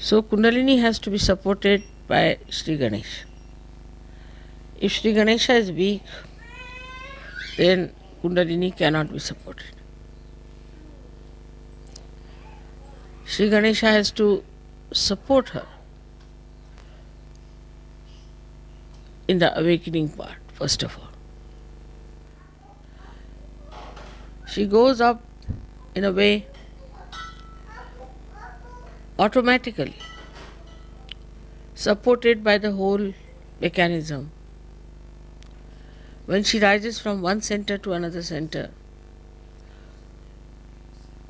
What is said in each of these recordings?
So Kundalini has to be supported by Sri Ganesh. If Sri Ganesha is weak, then Kundalini cannot be supported. Sri Ganesha has to support her in the awakening part, first of all. She goes up in a way automatically, supported by the whole mechanism. When she rises from one center to another center,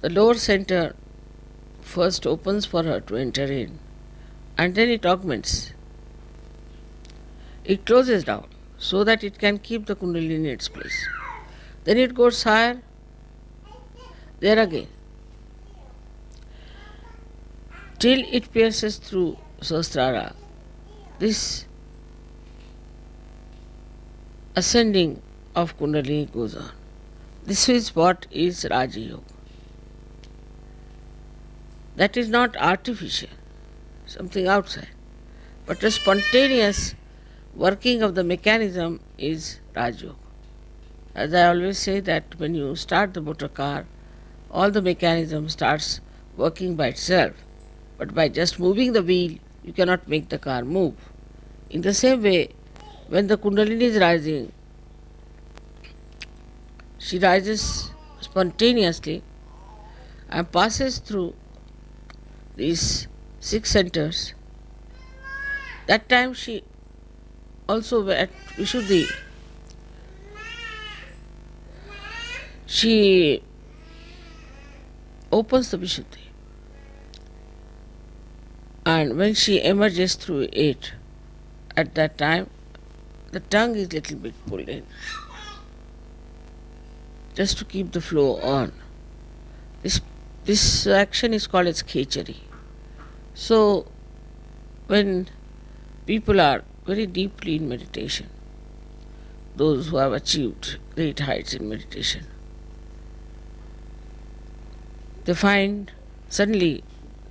the lower center first opens for her to enter in, and then it augments. It closes down so that it can keep the Kundalini in its place. Then it goes higher, there again, till it pierces through Sahasrara. This ascending of Kundalini goes on. This is what is Rajyoga. That is not artificial, something outside, but a spontaneous working of the mechanism is Rajyoga. As I always say that when you start the motor car, all the mechanism starts working by itself, but by just moving the wheel, you cannot make the car move. In the same way, when the Kundalini is rising, she rises spontaneously and passes through these 6 centers. That time she also at Vishuddhi, she opens the Vishuddhi. And when she emerges through it, at that time, the tongue is little bit pulled in, just to keep the flow on. This action is called as khechari. So, when people are very deeply in meditation, those who have achieved great heights in meditation, they find suddenly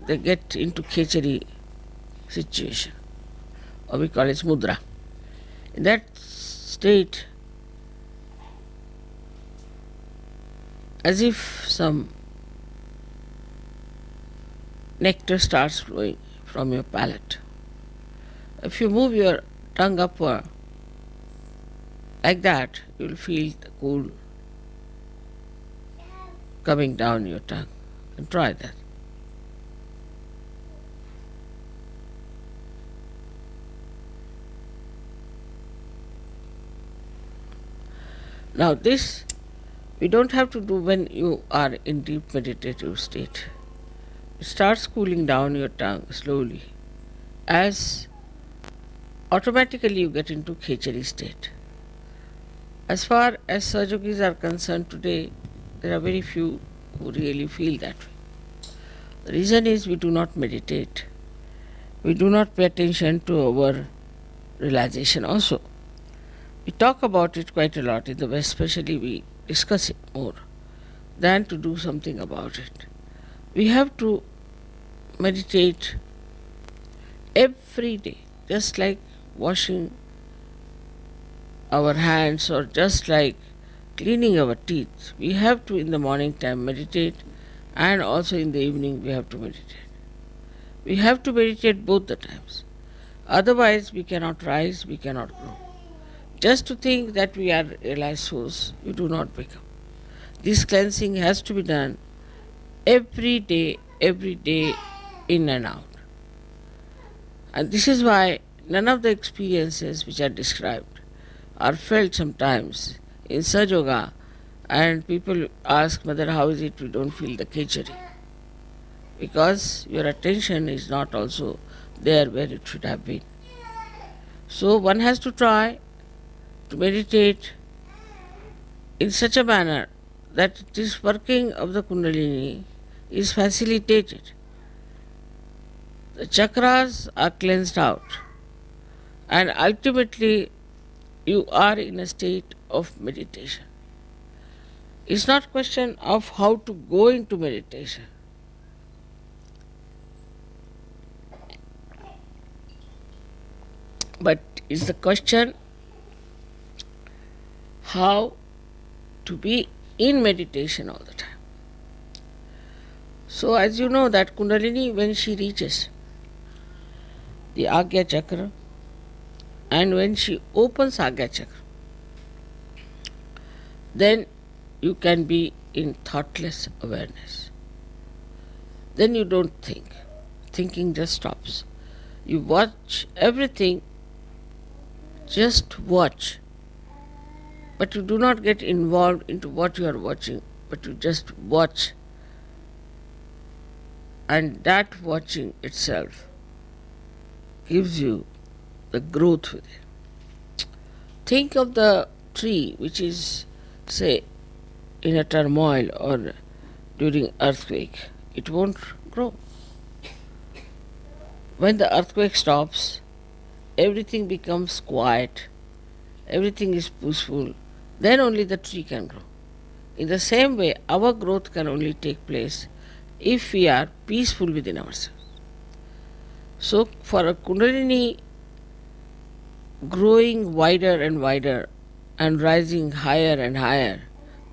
they get into khechari situation, or we call it mudra. In that state, as if some nectar starts flowing from your palate. If you move your tongue upward like that, you will feel the cool coming down your tongue. And try that. Now this we don't have to do when you are in deep meditative state. It starts cooling down your tongue slowly as automatically you get into khechari state. As far as Sahajogis are concerned today, there are very few who really feel that way. The reason is we do not meditate. We do not pay attention to our realization also. We talk about it quite a lot in the West, especially we discuss it more than to do something about it. We have to meditate every day, just like washing our hands or just like cleaning our teeth. We have to in the morning time meditate, and also in the evening we have to meditate. We have to meditate both the times. Otherwise we cannot rise, we cannot grow. Just to think that we are realized souls, we do not become. This cleansing has to be done every day, in and out. And this is why none of the experiences which are described are felt sometimes in Sahaja, and people ask, Mother, how is it we don't feel the khechari? Because your attention is not also there where it should have been. So one has to try to meditate in such a manner that this working of the Kundalini is facilitated. The chakras are cleansed out, and ultimately you are in a state of meditation. It's not question of how to go into meditation. But is the question how to be in meditation all the time. So as you know that Kundalini, when she reaches the Agya Chakra and when she opens Agya Chakra, then you can be in thoughtless awareness. Then you don't think. Thinking just stops. You watch everything, just watch. But you do not get involved into what you are watching, but you just watch. And that watching itself gives you the growth within. Think of the tree which is, say, in a turmoil or during earthquake. It won't grow. When the earthquake stops, everything becomes quiet, everything is peaceful, then only the tree can grow. In the same way, our growth can only take place if we are peaceful within ourselves. So, for a Kundalini growing wider and wider and rising higher and higher,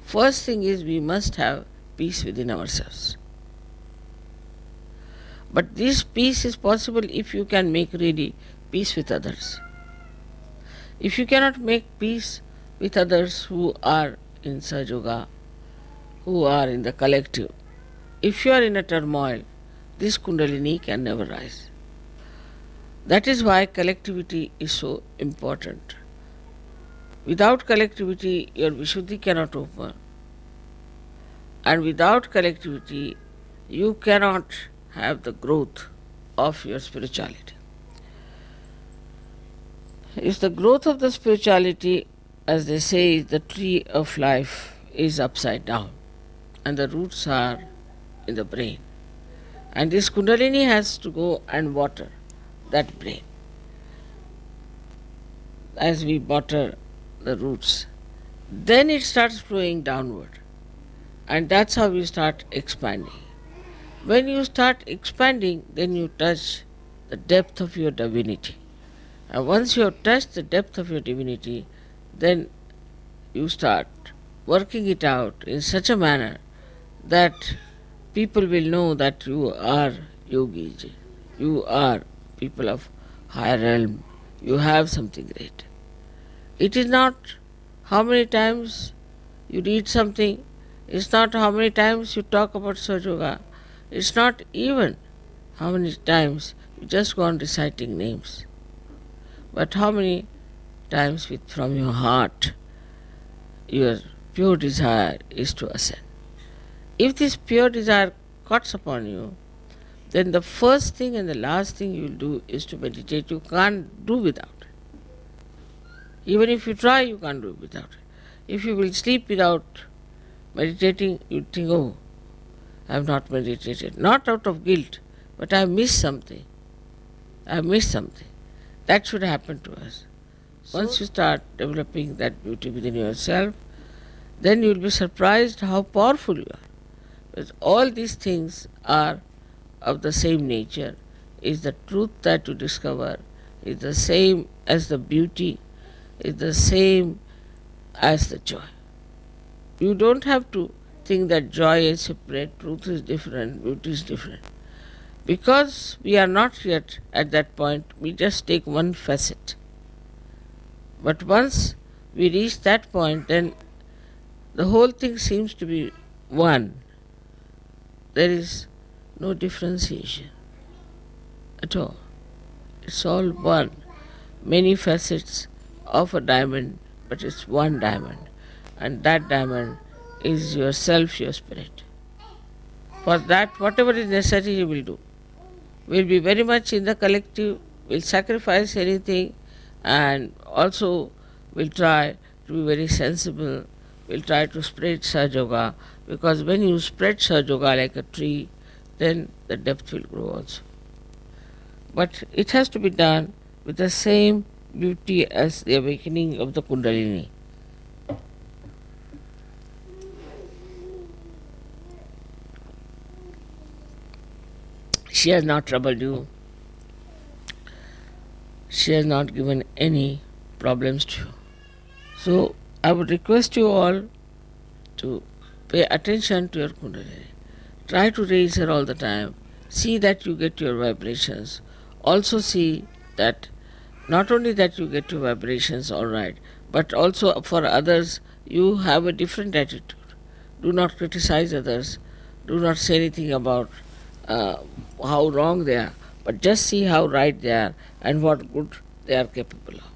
first thing is we must have peace within ourselves. But this peace is possible if you can make really peace with others. If you cannot make peace with others who are in Rajyoga, who are in the collective, if you are in a turmoil, this Kundalini can never rise. That is why collectivity is so important. Without collectivity, your Vishuddhi cannot open. And without collectivity, you cannot have the growth of your spirituality. It's the growth of the spirituality, as they say, the tree of life is upside down and the roots are in the brain. And this Kundalini has to go and water that brain as we water the roots. Then it starts flowing downward, and that's how we start expanding. When you start expanding, then you touch the depth of your divinity. And once you have touched the depth of your divinity, then you start working it out in such a manner that people will know that you are yogis, you are people of higher realm, you have something great. It is not how many times you read something, it's not how many times you talk about Rajyoga, it's not even how many times you just go on reciting names, but how many times from your heart your pure desire is to ascend. If this pure desire cuts upon you, then the first thing and the last thing you will do is to meditate. You can't do without it. Even if you try, you can't do it without it. If you will sleep without meditating, you think, oh, I have not meditated. Not out of guilt, but I have missed something. I have missed something. That should happen to us. Once you start developing that beauty within yourself, then you will be surprised how powerful you are. Because all these things are of the same nature. Is the truth that you discover, is the same as the beauty, is the same as the joy. You don't have to think that joy is separate, truth is different, beauty is different. Because we are not yet at that point, we just take one facet. But once we reach that point, then the whole thing seems to be one. There is no differentiation at all. It's all one. Many facets of a diamond, but it's one diamond. And that diamond is yourself, your spirit. For that, whatever is necessary, you will do. We'll be very much in the collective, we'll sacrifice anything, and also we'll try to be very sensible, we'll try to spread Rajyoga, because when you spread Rajyoga like a tree, then the depth will grow also. But it has to be done with the same beauty as the awakening of the Kundalini. She has not troubled you. She has not given any problems to you. So I would request you all to pay attention to your Kundalini. Try to raise her all the time. See that you get your vibrations. Also see that not only that you get your vibrations all right, but also for others you have a different attitude. Do not criticize others. Do not say anything about uh, how wrong they are, but just see how right they are and what good they are capable of.